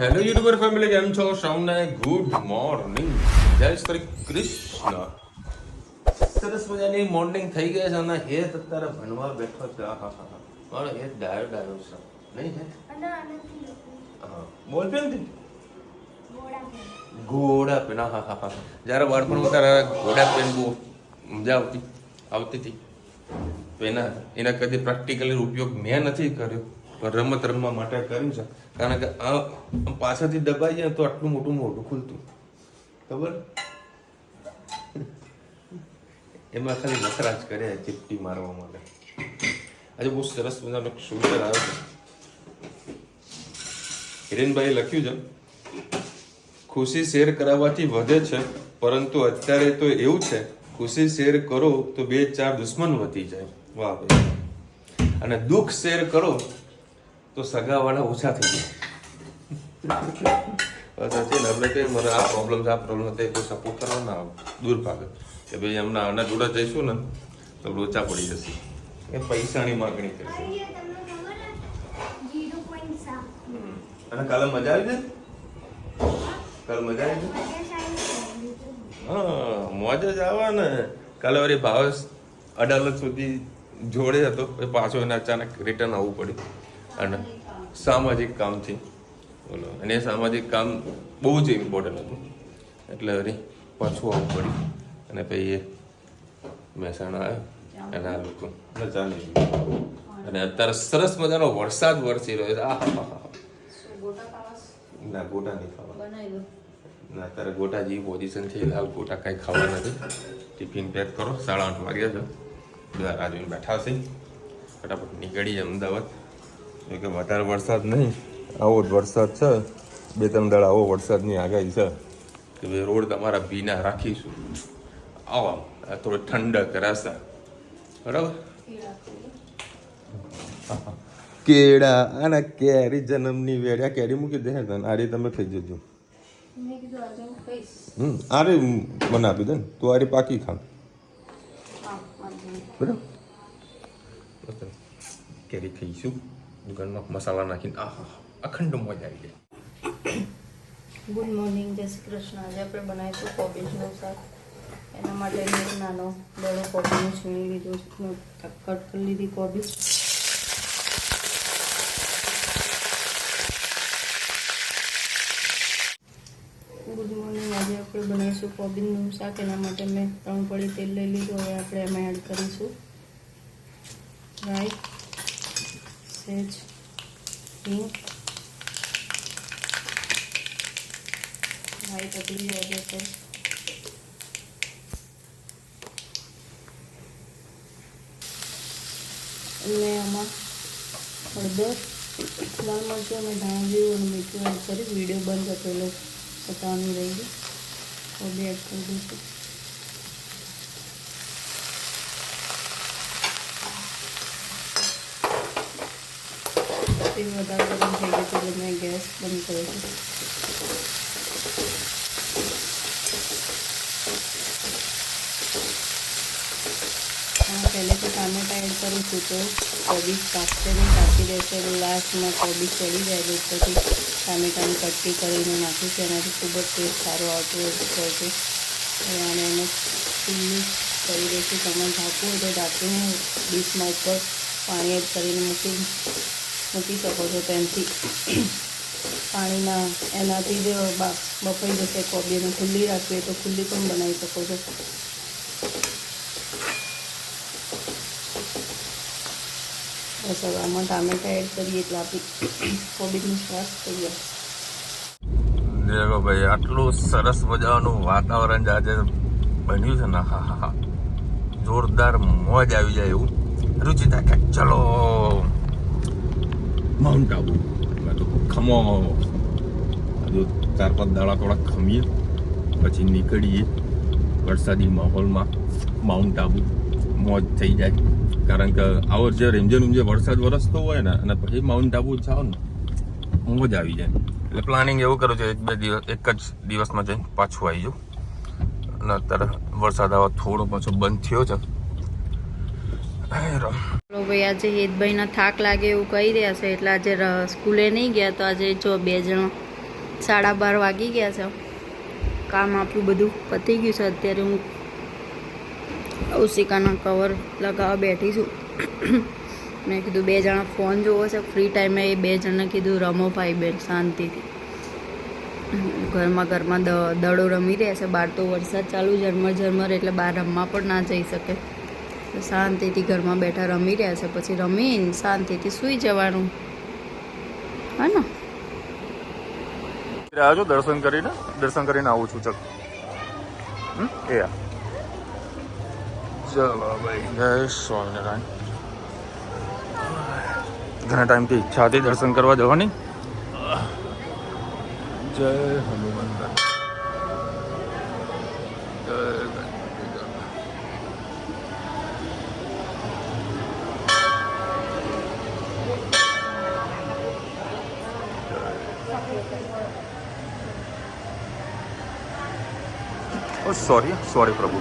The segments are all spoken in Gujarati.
હેલો યુટ્યુબર ફેમિલી, કેમ છો? સૌને ગુડ મોર્નિંગ, જય શ્રી કૃષ્ણ. સરસ મજાની મોર્નિંગ થઈ ગઈ છે અને એ અત્યારે ભણવા બેઠો છે. મારો એ ડાયો છે નહીં છે. હા, બોલ પેન થી ઘોડા પેન. હા. જ્યારે બાળપણમાં ત્યારે ઘોડા પેન બહુ મજા આવતી હતી. એના કદી પ્રેક્ટિકલી ઉપયોગ મેં નથી કર્યો, પણ રમત રમવા માટે કર્યું છે. કારણ કે આ પાછળથી દબાઈ જાય તો આટલું મોટું ખુલતું, ખબર? એમાં ખાલી નખરા જ કર્યા ચીપટી મારવા માટે. આજે બહુ સરસ મજાનો સુંદર આવ્યો છે. હિરેનભાઈ લખ્યું છે, ખુશી શેર કરાવવાથી વધે છે, પરંતુ અત્યારે તો એવું છે, ખુશી શેર કરો તો 2-4 દુશ્મન વધી જાય. વાહ ભાઈ. અને દુઃખ શેર કરો તો સગાવાળા ઓછા થઈ જાય. સાચી ને, આપણે કઈ મને આ પ્રોબ્લેમ કોઈ સપોર્ટ કરવા ના આવે, દૂર ભાગે કે ભાઈ એમના આના જોડે જઈશું ને તો લોચા પડી જશે, એ પૈસાની માગણી કરશે. અને કાલે મજા આવી જાય. કાલે મજા આવી જાય. હા, મોજ જ આવે ને. કાલે વળી ભાવેશ અડાલત સુધી જોડે હતો, પાછો એને અચાનક રિટર્ન આવવું પડ્યું અને સામાજિક કામથી. બોલો, અને એ સામાજિક કામ બહુ જ ઇમ્પોર્ટન્ટ હતું એટલે વળી પાછું આવવું પડ્યું. અને પછી એ મહેસાણા આવ્યો અને આ લોકો ચાલી ગયું. અને અત્યારે સરસ મજાનો વરસાદ વરસી રહ્યો છે. ના, ગોટા નહીં ખાવા ના. અત્યારે ગોટા જેવી પોઝિશન છે, હાલ ગોટા કાંઈ ખાવા નથી. ટિફિન પેક કરો, 8:30 વાગ્યા છે. બધા રાજુને બેઠા છે, ફટાફટ નીકળીએ અમદાવાદ. કે વધારે વરસાદ નહીં, આવો જ વરસાદ છે. 2-3 દાડા આવો વરસાદની આગાહી છે કે ભાઈ રોડ તમારા ભીના રાખીશું. આવો થોડો ઠંડક રહેશે, બરાબર. કેળા અને કેરી જન્મની વેળા કેરી મૂકી દે તને. આરી તમે ખાઈ જજો. આરે બનાવી દે ને, તું આરી પાકી ખા, બરાબર. કેરી ખાઈશું દુકાનમાં મસાલા નાખીને. અખંડ મજા આવી જાય. ગુડ મોર્નિંગ, જય શ્રી કૃષ્ણ. આજે આપણે બનાવીશું કોબીજનું શાક. એના માટે મેં નાનો દડો કોબીનું છીણી લીધું, કટ કરી લીધી કોબીજ. Good morning. આજે આપણે બનાવીશું કોબીજનું શાક. એના માટે મેં 3 પડી તેલ લઈ લીધું. હવે આપણે એમાં એડ કરીશું રાઈ, સેજ હિંગ. રાઈ પકડી જાય છે. અને આમાં હળદર, લાલ મરચું અને ધાણા જીરું અને મીઠું એડ કરી વિડીયો બંધ હતો એટલે બતાવવાની રહી ગઈ. કોબી એડ કરી દઈશું. તેલ વધારે ગરમ થઈ ગયું એટલે મેં ગેસ બંધ કર્યો છે. પહેલેથી ટામેટા એડ કરીશું તો કોબીજ પાકશે નહીં, કાપી દેશે. એટલે લાસ્ટમાં કોબીજ ચડી જાય એટલે ઉપરથી ટામેટાની કટકી કરીને નાખીશું. એનાથી ખૂબ જ ટેસ્ટ સારો આવતો હોય છે. અને એને ખુલ્લું કરી દઈશું. તમે ઢાંકવું હોય તો ઢાંકીને ડીશમાં ઉપર પાણી એડ કરીને મૂકી શકો છો. તેનાથી પાણીના એનાથી જ બફાઈ જશે કોબી. અને ખુલ્લી રાખવી તો ખુલ્લી પણ બનાવી શકો છો. બસ હવે આમાં ટામેટા એડ કરીએ એટલે આપણી કોબીજનું શાક તૈયાર. દેખો ભાઈ, આટલું સરસ મજાનું વાતાવરણ આજે બન્યું છે ને. હા, જોરદાર મોજ આવી જાય એવું. રુચિતા કે ચલો માઉન્ટ આબુ. મેં તો ખમો હજુ 4-5 દાડા થોડા ખમીએ પછી નીકળીએ વરસાદી માહોલમાં માઉન્ટ આબુ. મોજ થઈ જાય. કારણ કે આવો જે રીમઝેમ વરસાદ વરસતો હોય ને અને પછી માઉન્ટ આબુ જાઓ ને, મોજ આવી જાય. એટલે પ્લાનિંગ એવું કરું છું, એક જ દિવસમાં જઈને પાછું આવી જાઉં. અને અત્યારે વરસાદ આવા થોડો પાછો બંધ થયો છે. ભાઈ આજે હેતભાઈના થાક લાગે એવું કહી રહ્યા છે એટલે આજે સ્કૂલે નહીં ગયા. તો આજે જો 2 જણ 12:30 વાગી ગયા છે. કામ આપણું બધું પતી ગયું છે. અત્યારે હું ઓશિકાના કવર લગાવવા બેઠી છું. મેં કીધું 2 જણા ફોન જોવો છે ફ્રી ટાઈમે, એ 2 જણને કીધું રમો ભાઈ બેન શાંતિથી. ઘરમાં દડો રમી રહ્યા છે. બહાર તો વરસાદ ચાલુ ઝરમર એટલે બહાર રમવા પણ ના જઈ શકે. તો શાંતિથી ઘરમાં બેઠા રમી રહ્યા છે. પછી રમીને શાંતિથી સૂઈ જવાનું, હા ને? આવજો દર્શન કરીને આવું છું. ચલ એ ચલો ભાઈ, જય સ્વામિનારાયણ. ઘણા ટાઈમથી ઈચ્છા હતી દર્શન કરવા જવાની. જય હનુમાન. જય સોરી પ્રભુ.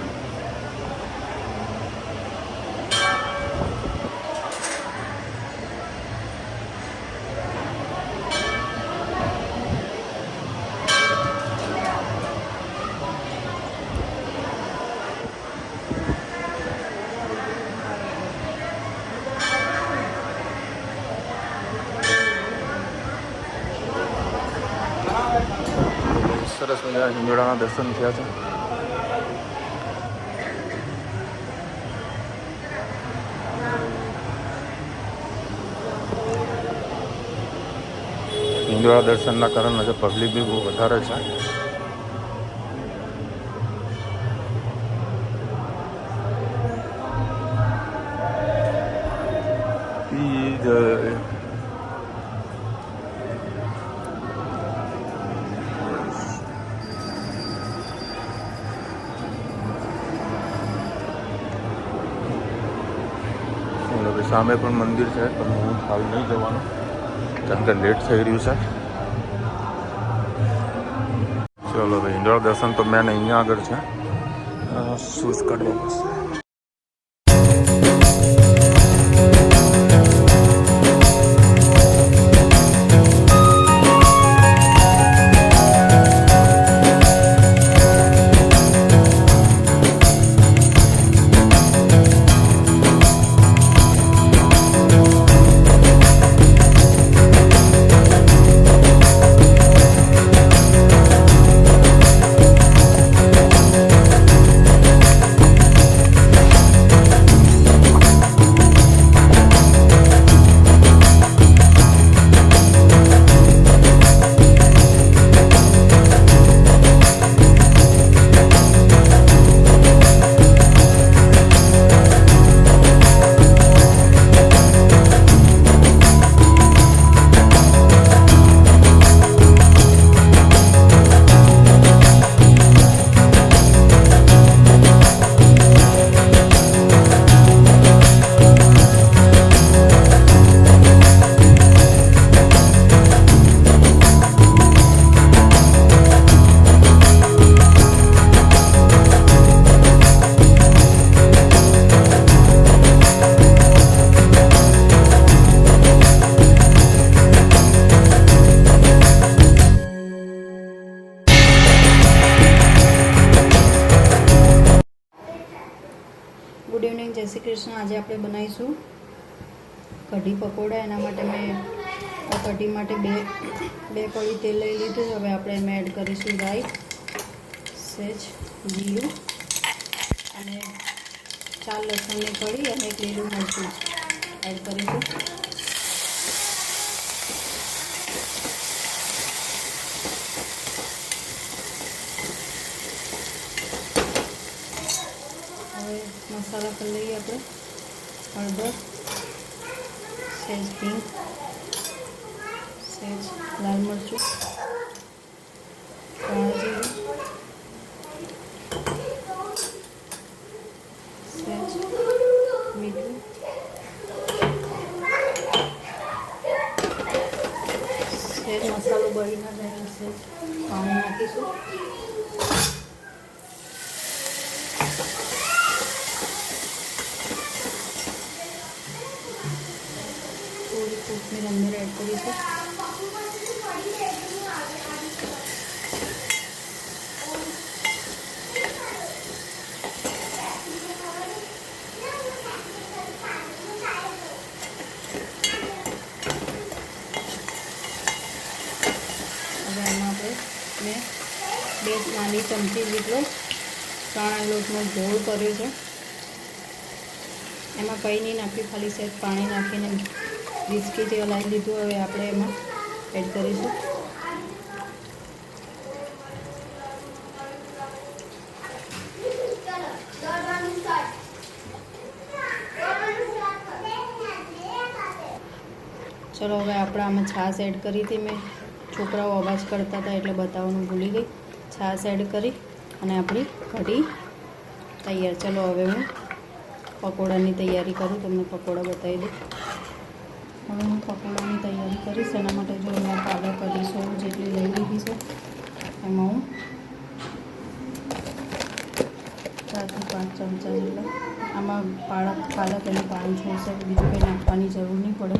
સરસ મજા હિંદોળાના દર્શન થયા છે. હિંદોળા દર્શનના કારણે આજે પબ્લિક બી બહુ વધારે છે. સામે પણ મંદિર છે, પણ હું હાલ નહીં જવાનું કારણ કે લેટ થઈ રહ્યું છે. ચલો ભાઈ, હિંદોળા દર્શન તો મેન અહીંયા આગળ છે. શૂઝ કાઢવા પડશે. ગુડ ઇવનિંગ, જય શ્રી કૃષ્ણ. આજે આપણે બનાવીશું કઢી પકોડા. એના માટે મેં કઢી માટે બે કળી તેલ લઈ લીધું. હવે આપણે એમાં એડ કરીશું રાઈ, સેજ જીરું અને 4 લસણની કળી અને 1 લીલું મરચું એડ કરીશું. હવે મસાલા કરી લઈએ આપણે. હળદર, સેજ હિંગ, સેજ લાલ મરચું, કાળા જીરું, સેજ મીઠું, સેજ મસાલો બળી ના જાય સેજ પાણી નાખીશું. થોડી કોથમીર અંદર એડ કરીશું. હવે એમાં મેં 2 નાની ચમચી જેટલો ચણા લોટનો ગોળ કર્યો છે. એમાં કંઈ નહીં નાખ્યું, ખાલી સહેજ પાણી નાખીને બિસ્કીટ હલાવી લીધું. હવે આપણે એમાં એડ કરીશું. ચલો હવે આપણે આમાં છાશ એડ કરી હતી. મેં છોકરાઓ અવાજ કરતા હતા એટલે બતાવવાનું ભૂલી ગઈ. છાશ એડ કરી અને આપણી કઢી તૈયાર. ચલો હવે હું પકોડાની તૈયારી કરું, તમને પકોડા બતાવી દઉં. હવે હું પકોડાની તૈયારી કરીશ. એના માટે જો મેં પાલક 250 જેટલી લઈ લીધી છે. એમાં હું 4 થી 5 ચમચા જેટલા આમાં પાલક એનું પાણી છોડશે, બીજું કંઈ નાખવાની જરૂર નહીં પડે.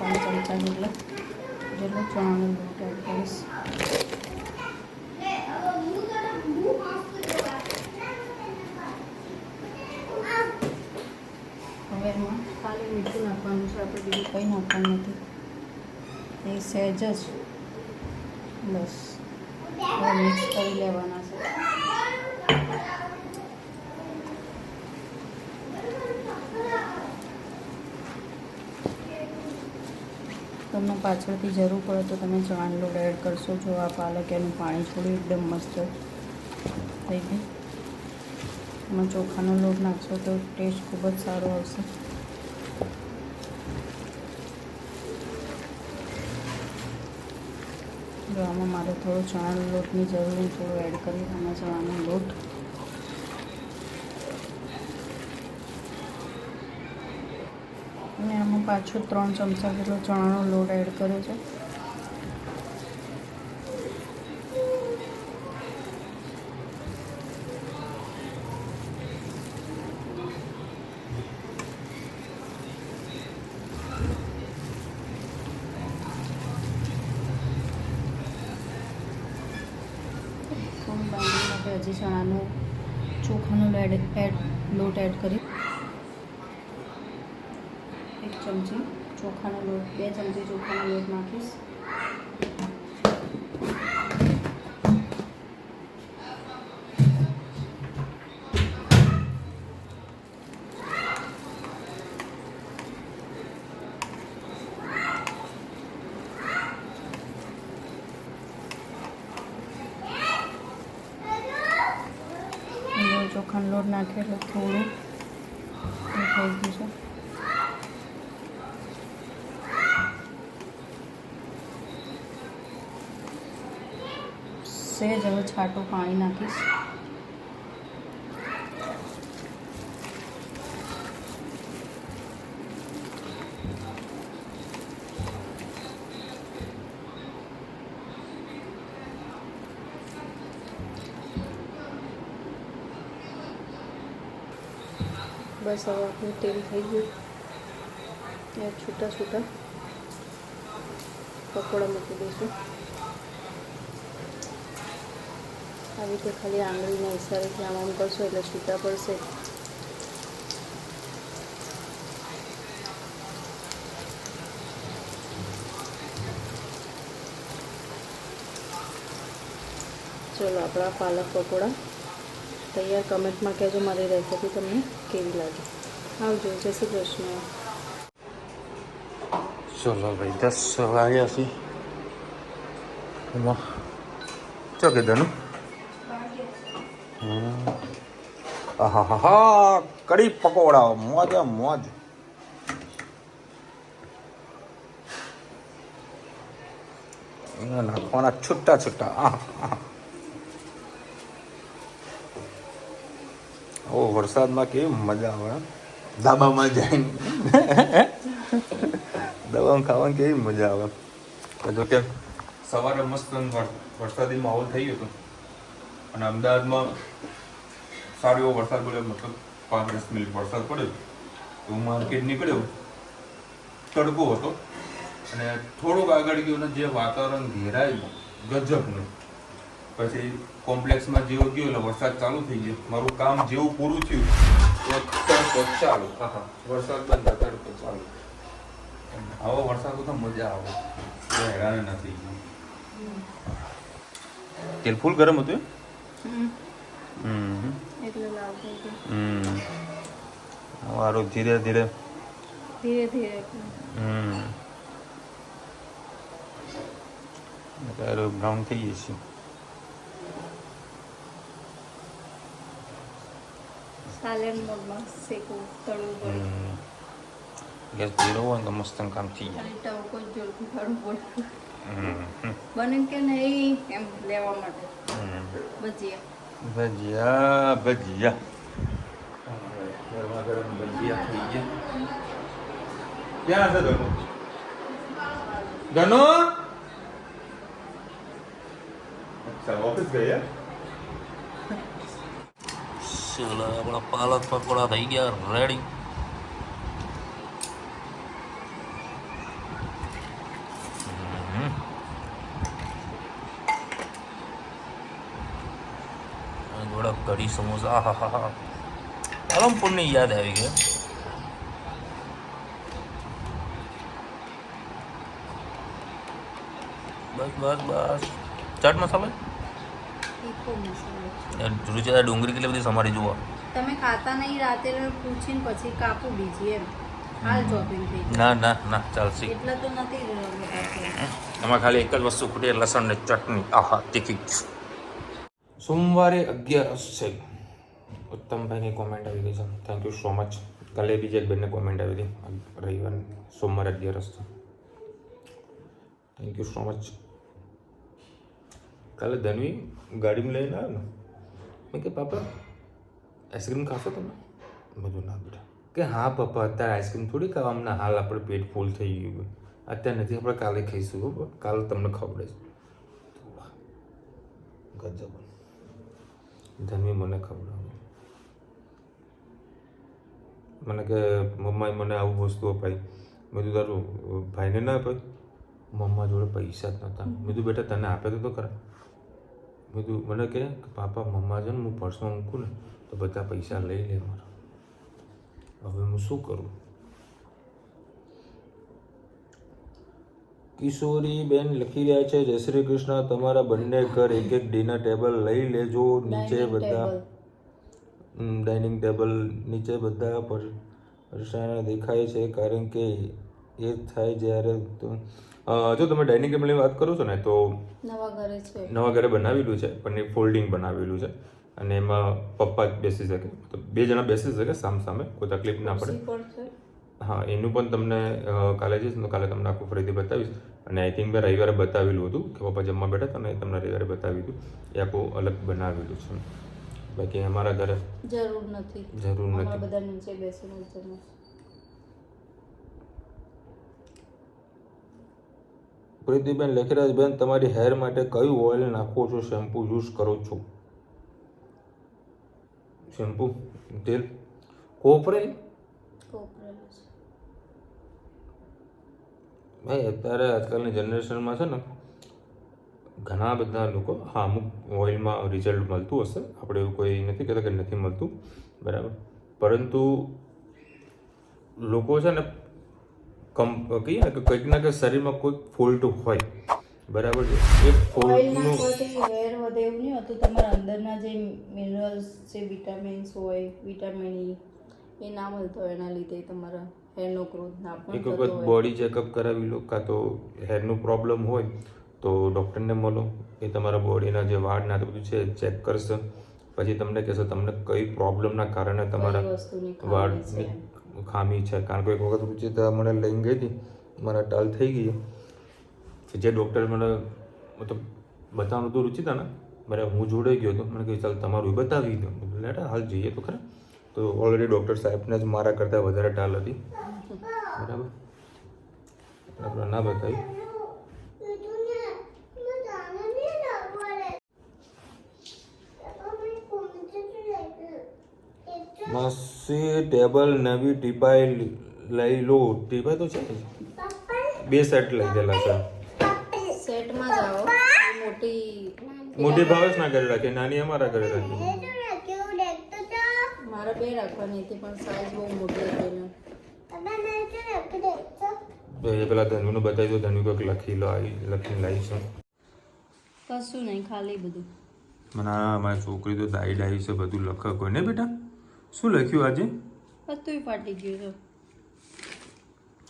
5 ચમચા જેટલો ચણાનો લોટ એડ કરીશ. હવે એમાં ખાલી મીઠું નાખવાનું છે, આપણે બીજું કંઈ નાખવાનું નથી. એ સહેજ જ બસ હવે મિક્સ કરી લેવાના છે. તમને પાછળથી જરૂર પડે તો તમે ચણાનો લોટ એડ કરશો. જો આ પાલક એનું પાણી છોડ્યું એકદમ મસ્ત થઈ ગઈ. એમાં ચોખાનો લોટ નાખશો તો ટેસ્ટ ખૂબ જ સારો આવશે. જો આમાં મારે થોડો ચણાનો લોટની જરૂર, હું થોડો એડ કરી આમાં ચણાનો લોટ. અને આમાં પાછો 3 ચમચા જેટલો ચણાનો લોટ એડ કર્યો છે. થોડું બાંધવા માટે હજી ચણાનો ચોખાનો લોટ એડ કરી 1 ચમચી ચોખાનો લોટ, 2 ચમચી ચોખાનો લોટ નાખીશ. ચોખાનો લોટ નાખીએ એટલે થોડું થઈ ગયું છે. સહેજ હવે છાંટું પાણી નાખીશ. બસ હવે આપણું તેલ થઈ ગયું. ત્યાં છૂટા છૂટા પકોડા મૂકી દઈશું. આવી રીતે ખાલી આંગળીના ઈશારેથી આમ કરશો એટલે છૂટા પડશે. ચલો આપણા પાલક પકોડા તૈયાર. કમેન્ટમાં કહેજો મારી રેસીપી તમને કેવી લાગી. આવજો. જય શ્રી કૃષ્ણ. ચલો ભાઈ 10 વાગ્યા છે. એમાં ચો કીધું હા કઢી પકોડા મોજ મોજ. નાખવાના છૂટા છૂટા. ઓ વરસાદમાં કેવી મજા આવે. ધાબામાં જઈને દવામાં ખાવાની કેવી મજા આવે. જો કે સવારે મસ્ત વરસાદી માહોલ થઈ ગયો હતો અને અમદાવાદમાં સારો એવો વરસાદ પડ્યો, મતલબ 5-10 મિનિટ વરસાદ પડ્યો. તો હું માર્કેટ નીકળ્યો, તડકો હતો અને થોડુંક આગળ ગયો ને જે વાતાવરણ ઘેરાયું ગજબનું. પછી કોમ્પ્લેક્સમાં જેવો ગયો એટલે વરસાદ ચાલુ થઈ ગયો. મારું કામ જેવું પૂરું થયું તડકો ચાલુ. હા, વરસાદ બંધ, તડકો ચાલુ. આવો વરસાદ તો મજા આવે, હેરાન નથી. તેલ ફૂલ ગરમ હતું. એટલે લાવતો હતો. મારું ધીરે ધીરે ધીરે ધીરે બ્રાઉન થઈ જશે. સાયલેન્ટ મોડમાં શેકવું, તળવું પડે. ગેસ ધીરો હોય તો મસ્ત કામ થઈ જાય. અને ટવકો જ જોરથી કાઢવું પડે. બને કે નહીં એમ લેવા માટે. ભજીયા ભજીયા ભજીયા ગરમા ગરમ ભજીયા થઈ ગયા. ક્યાં છે ધનો? ધનો અચ્છા, ઓફિસ ગયા. ચલો આપણા પાલક પકોડા થઈ ગયા રેડી. થોડા કઢી સમોસા, હા હા હા, પાલનપુરની યાદ આવી ગઈ. બસ બસ બસ. ચાટ મસાલા, તીખો મસાલો. રુચિ ડુંગળી કેટલી બધી સમારી જુઓ. તમે ખાતા નહીં, રાતે પૂછીને પછી કાપું બીજી એમ. હાલ ચોપિંગ થઈ ગઈ. ના ના ના, ચાલશે. એટલા તો નથી રહેવાનું. એમાં ખાલી એક જ વસ્તુ ખૂટી, લસણ ને ચટણી. આહા, તીખી. સોમવારે 11 છે. ઉત્તમભાઈની કોમેન્ટ આવી ગઈ છે, થેન્ક યુ સો મચ. કાલે બીજા એક બેનને કોમેન્ટ આવી હતી, રવિવાર સોમવારે 11 છે. Thank you so much. કાલે ધનવી ગાડીમાં લઈને આવ્યો ને, મેં કે પાપા આઈસ્ક્રીમ ખાશો તમે? બધું ના બેટા. કે હા પપ્પા, અત્યારે આઈસ્ક્રીમ થોડી ખાવા, અમને હાલ આપણે પેટ ફૂલ થઈ ગયું, અત્યારે નથી, આપણે કાલે ખાઈશું. કાલે તમને ખવડાવીશ. ગજબ. ધનવી મને ખવડાવે, મને કે મમ્માએ મને આવું વસ્તુ અપાઈ. મેં કીધું તારું ભાઈને ના અપાઈ? મમ્મા જોડે પૈસા જ નહોતા. મેં કીધું બેટા તને આપે તો ખરા. મેં કીધું મને કહે કે પાપા મમ્મા છે ને હું પર્સમાં મૂકું ને તો બધા પૈસા લઈ લે મારા. હવે હું શું કરું? કિશોરી બેન લખી રહ્યા છે, જય શ્રી કૃષ્ણ. તમારા બંને ઘર એક એક ડિનર ટેબલ લઈ લેજો. નીચે બધા ડાઇનિંગ ટેબલ નીચે બધા પરસાના દેખાય છે, કારણ કે એ થાય જ્યારે જો તમે ડાઇનિંગ ટેબલની વાત કરો છો ને તો નવા ઘરે બનાવેલું છે, પણ એ ફોલ્ડિંગ બનાવેલું છે અને એમાં પપ્પા જ બેસી શકે, તો 2 જણા બેસી શકે સામ સામે, કોઈ તકલીફ ના પડે. હા, એનું પણ તમને કાલે જઈશ તો કાલે તમને આખું ફરીથી બતાવીશ. અને આઈ થિંક મેં રવિવારે બતાવેલું હતું કે પપ્પા જમવા બેઠા હતા ને, તમને રવિવારે બતાવ્યું હતું. એ આખું અલગ બનાવેલું છે. બાકી અમારા ઘરે જરૂર નથી. બધા નીચે બેસીને જમો. પ્રીતિબેન લેખરાજબેન, તમારી હેર માટે કયું ઓઇલ નાખો છો? શેમ્પુ યુઝ કરો છો? શેમ્પુ, તેલ, કોપરેલ. ભાઈ અત્યારે આજકાલની જનરેશનમાં છે ને ઘણા બધા લોકો, હા અમુક ઓઇલમાં રિઝલ્ટ મળતું હશે, આપણે એવું કોઈ નથી કહેતા કે નથી મળતું, બરાબર. પરંતુ લોકો છે ને કહીએ ને કે કંઈક ના કંઈક શરીરમાં કોઈક ફોલ્ટ હોય, બરાબર છે. એ ફોલ્ટનું હેર વધે એવું નહીં હોતું. તમારા અંદરના જે મિનરલ્સ છે, વિટામિન્સ હોય, વિટામિન ઈ, એ ના મળતો હોય, એના લીધે તમારા હેરનો ગ્રોથ ના પણ એક વખત બોડી ચેકઅપ કરાવી લો, કાં તો હેરનું પ્રોબ્લેમ હોય તો ડૉક્ટરને મળો. એ તમારા બોડીના જે વાળ ના બધું છે ચેક કરશે, પછી તમને કહેશે તમને કઈ પ્રોબ્લેમના કારણે તમારા વાળની ખામી છે. કારણ કે એક વખત રુચિતા મને લઈને ગઈ હતી, મારા ટાલ થઈ ગઈ. જે ડૉક્ટર મને મતલબ બતાવવાનું હતું રુચિતા ને, બરાબર, હું જોડે ગયો હતો. મને કહ્યું ચાલ તમારું બતાવી દો. લેટા હાલ જઈએ તો ખરા. તો ઓલરેડી ડૉક્ટર સાહેબને જ મારા કરતાં વધારે ટાલ હતી, બરાબર. આપણે ના બતાવી. માસી ટેબલ નવી ટીપાઈ લઈ લો. ટીપાઈ તો છે, 2 સેટ લઈ ગયેલા છે. સેટમાં જાઓ. મોટી ભાવેશ ના ઘરે રાખી, નાની અમારા ઘરે રાખી. મારા મારે 2 રાખવાની હતી પણ સાઈઝ બહુ મોટી હતી ને તો એ પેલા ધનુને બતાવી દો, ધનુ કંઈક લખીને લાવી છે. કશું નહીં, ખાલી બધું. મને મારી છોકરી તો ડાઈ છે, બધું લખે કોઈ ને બેટા. શું લખ્યું આજે? બધું ફાટી ગયું છે.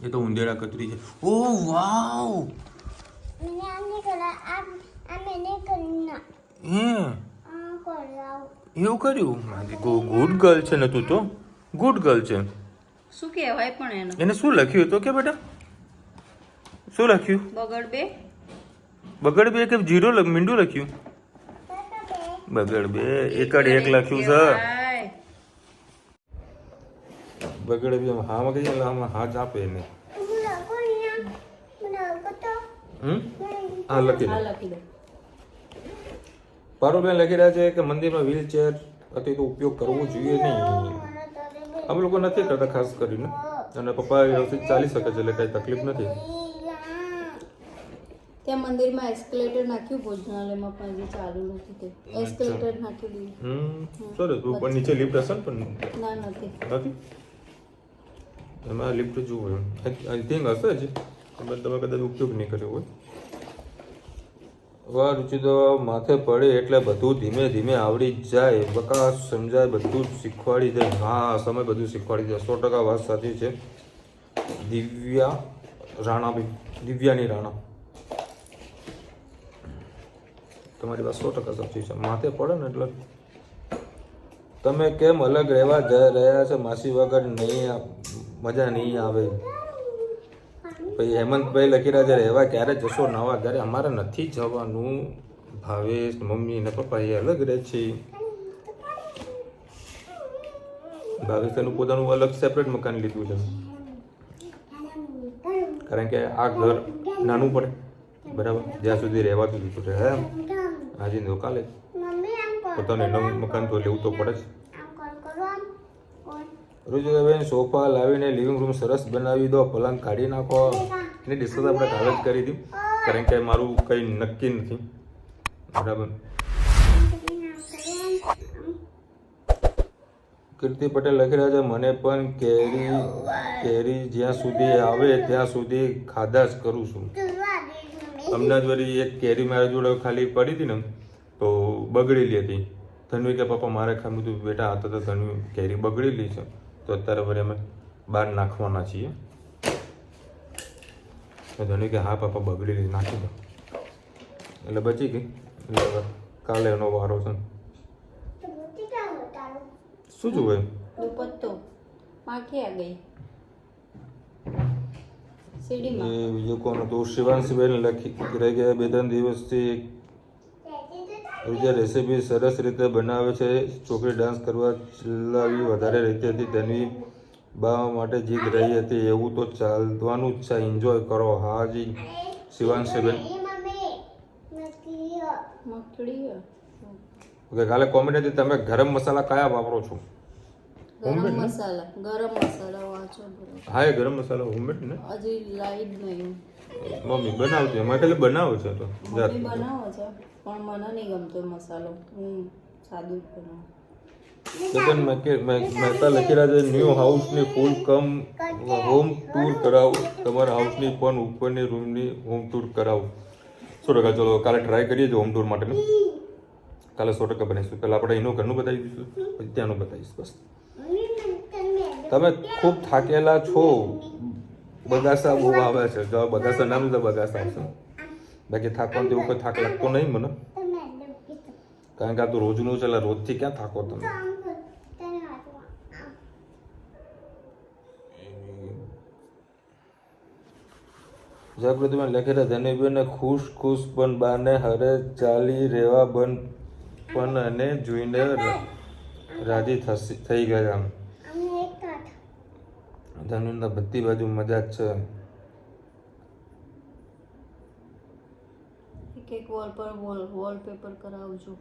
એ તો ઉંદેડા કતરી છે. ઓ વાવ, એવું કર્યું? ગુડ ગર્લ છે ને તું તો, ગુડ ગર્લ છે. શું કહેવાય પણ એને શું લખ્યું તો કે બેટા, શું લખ્યું? બગડ 2. બગડ 2 કે જીરો મીંડું લખ્યું? બગડ 2 એક લખ્યું છે. બગડ 2 હા માં કહીએ આમાં હા જ આપે ને. હા લખી દો. પારુબેન લખી રહ્યા છે કે મંદિરમાં વ્હીલચેર હતી તો ઉપયોગ કરવો જોઈએ નહીં. અમે લોકો નથી કરતા ખાસ કરીને, અને પપ્પા વ્યવસ્થિત ચાલી શકે છે એટલે કઈ તકલીફ નથી. ત્યાં મંદિરમાં એસ્કેલેટર નાખ્યું, ભોજનાલયમાં પણ હજી ચાલુ નથી તે એસ્કેલેટર નાખી દીધું. સરસ. ઉપર નીચે લિફ્ટ હશે ને? પણ ના નથી. એમાં લિફ્ટ જુઓ, આઈ થિંક હશે જ, તમે કદાચ ઉપયોગ નહીં કર્યો હોય. વાહ રુચિ તો માથે પડે એટલે બધું ધીમે ધીમે આવડી જ જાય. બકા સમજાય, બધું જ શીખવાડી જાય. હા સમય બધું શીખવાડી જાય. 100% વાત સાચી છે. દિવ્યાની રાણા, તમારી વાત 100% સાચી છે. માથે પડે ને એટલે તમે કેમ અલગ રહેવા રહ્યા છે માસી વગર? નહીં, મજા નહીં આવે. ભાઈ હેમંતભાઈ લખી રહ્યા છે રહેવા ક્યારે જશો નવા ઘરે? અમારે નથી જવાનું. ભાવેશ, મમ્મી ને પપ્પા એ અલગ રહે છે. ભાવેશ એનું પોતાનું અલગ સેપરેટ મકાન લીધું છે, કારણ કે આ ઘર નાનું પડે, બરાબર, જ્યાં સુધી રહેવાતું લીધું છે. આજે તો કાલે પોતાનું નવું મકાન તો લેવું તો પડે જ. રુચિકાબેન સોફા લાવીને લિવિંગ રૂમ સરસ બનાવી દો, પલંગ કાઢી નાખો. એની ડિસ્કસ આપણે કાલે જ કરી હતી, કારણ કે મારું કંઈ નક્કી નથી, બરાબર. કીર્તિ પટેલ લખી રહ્યા છે મને પણ કેરી જ્યાં સુધી આવે ત્યાં સુધી ખાધા જ કરું છું. હમણાં જ વળી એક કેરી મારી જોડે ખાલી પડી હતી ને તો બગડેલી હતી. ધનવી કે પપ્પા મારે ખાધું હતું. બેટા આ તો ધનવી કેરી બગડેલી છે, તો અત્યારે વળી અમે બહાર નાખવાના છીએ. ધનવી કે હા પપ્પા બગડેલી નાખી દો, એટલે બચી ગઈ. એટલે કાલે એનો વારો છે. શું જોવે? દુપટ્ટો માખી આ ગઈ એ સીડીમાં. બીજું કોણ હતું? શિવાંશીબેન લખી રહી ગયા 2-3 દિવસથી. રેસીપી સરસ રીતે બનાવે છે. છોકરી ડાન્સ કરવા ચલાવી વધારે રીતે હતી. ધનવી બા માટે જીત રહી હતી. એવું તો ચાલવાનું જ છે, એન્જોય કરો. હા જી શિવાંશીબેન. મકડી ઓકે, કાલે કોમેન્ટ હતી તમે ગરમ મસાલા કયા વાપરો છો? ગરમ મસાલા વાંચો બરોબર. હા એ ગરમ મસાલા હોમમેડ ને? હજી લાઈટ નહીં. મમ્મી બનાવતી, અમારે ખાલી બનાવે છે તો મમ્મી બનાવો છે પણ મને નહીં ગમતો મસાલો, હું સાદું જ બનાવું. મહેતા લખી રહ્યા છે ન્યૂ હાઉસની ફૂલ કમ હોમ ટૂર કરાવો. તમારા હાઉસની પણ ઉપરની રૂમની હોમ ટૂર કરાવો. 100%. ચલો કાલે ટ્રાય કરીએ છીએ હોમ ટૂર માટેનું. કાલે 100% બનાવીશું. પહેલાં આપણે એનું ઘરનું બતાવી દઈશું, પછી ત્યાંનું બતાવીશ. બસ તમે ખૂબ થાકેલા છો. બગાસા બહુ આવે છે. જો બગાસા નામ તો બગાસા આવશે, બાકી થાકવાનું એવું કોઈ થાક લાગતો નહીં મને, કારણ કે આ તો રોજનું છે. એટલે રોજથી ક્યાં થાકો તમે? જાગૃતિમાં લખી રહ્યા ધનીબેન ખુશ પણ બાને હરે ચાલી રહેવા બન પણ અને જોઈને રાજી થઈ ગયા. ધનુના બધી બાજુ મજા જ છે. એક વોલપેપર કરાવજો.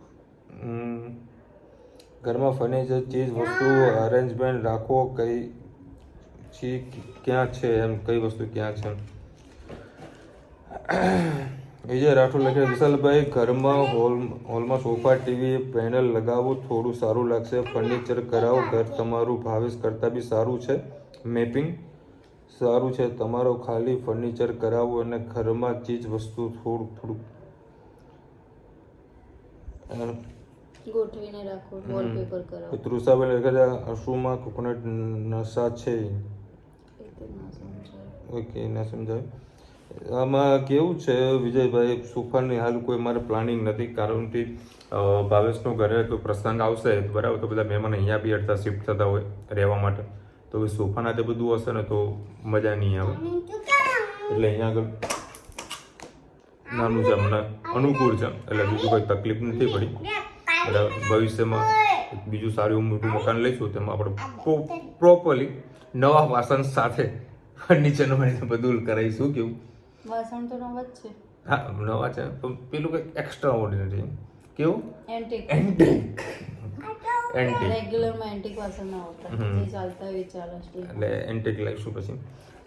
ઘરમાં ફર્નિચર ચીજ વસ્તુઓ અરેન્જમેન્ટ રાખો. ક્યાં છે એમ, કઈ વસ્તુ ક્યાં છે? વિજય રાઠોડ લખે વિશાલભાઈ ઘરમાં હોલમાં સોફા ટીવી પેનલ લગાવો થોડું સારું લાગશે ફર્નિચર કરાવો ઘર તમારું ભાવેશ કરતાં બી સારું છે મેપિંગ સારું છે તમારો ખાલી ફર્નિચર કરાવો અને ઘરમાં ચીજ વસ્તુ થોડું ગોઠવીને રાખો વોલપેપર કરાવો તૃષાબેન લખે છે અશુમાં કોકોનટ નશા છે એ તો ના સમજાય. ઓકે ના સમજાય આમાં કેવું છે વિજયભાઈ સોફાની હાલ કોઈ મારે પ્લાનિંગ નથી કારણ કે ભાવેશનું ઘરે તો પ્રસંગ આવશે બરાબર તો બધા મહેમાન અહીંયા બી અડધા શિફ્ટ થતા હોય રહેવા માટે તો સોફાના તે બધું હશે ને તો મજા નહીં આવે એટલે અહીંયા આગળ નાનું છે અમને અનુકૂળ છે એટલે બીજું કોઈ તકલીફ નથી પડી એટલે ભવિષ્યમાં બીજું સારું એવું મોટું મકાન લઈશું તેમાં આપણે પ્રોપરલી નવા વાસણ સાથે ફર્નિચરનું બધું કરાવીશું કેવું વાસણ તો નવા જ છે. હા નવા છે પણ પેલું કંઈક એક્સ્ટ્રા ઓર્ડિનરી કેવું એન્ટિક એન્ટિક રેગ્યુલરમાં એન્ટિક વાસણ ના હોતા જે ચાલતા હોય એ ચાલે છે. એટલે એન્ટિક લાવીશું પછી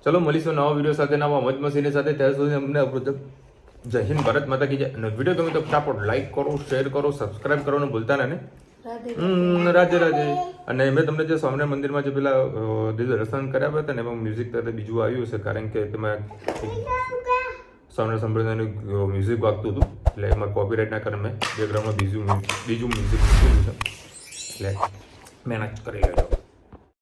ચલો મળીશું નવા વિડીયો સાથે નવા મજ મસીને સાથે ત્યાં સુધી અમને જય હિન્દ ભારત માતા કી જય અને વિડીયો ગમે તો ફટાફટ લાઈક કરો શેર કરો સબસ્ક્રાઇબ કરવાનું ભૂલતા ને રાધે રાધે અને મેં તમને જે સ્વામિનારાયણ મંદિરમાં જે પેલા દર્શન કરાવ્યા હતા ને એમાં મ્યુઝિક સાથે બીજું આવ્યું છે કારણ કે તેમાં સ્વામિનારાયણ સંપ્રદાયનું મ્યુઝિક વાગતું હતું એટલે એમાં કોપીરાઇટના કારણે મેં બેકગ્રાઉન્ડમાં બીજું મ્યુઝિક મૂકેલું છે એટલે મહેનત કરી લેજો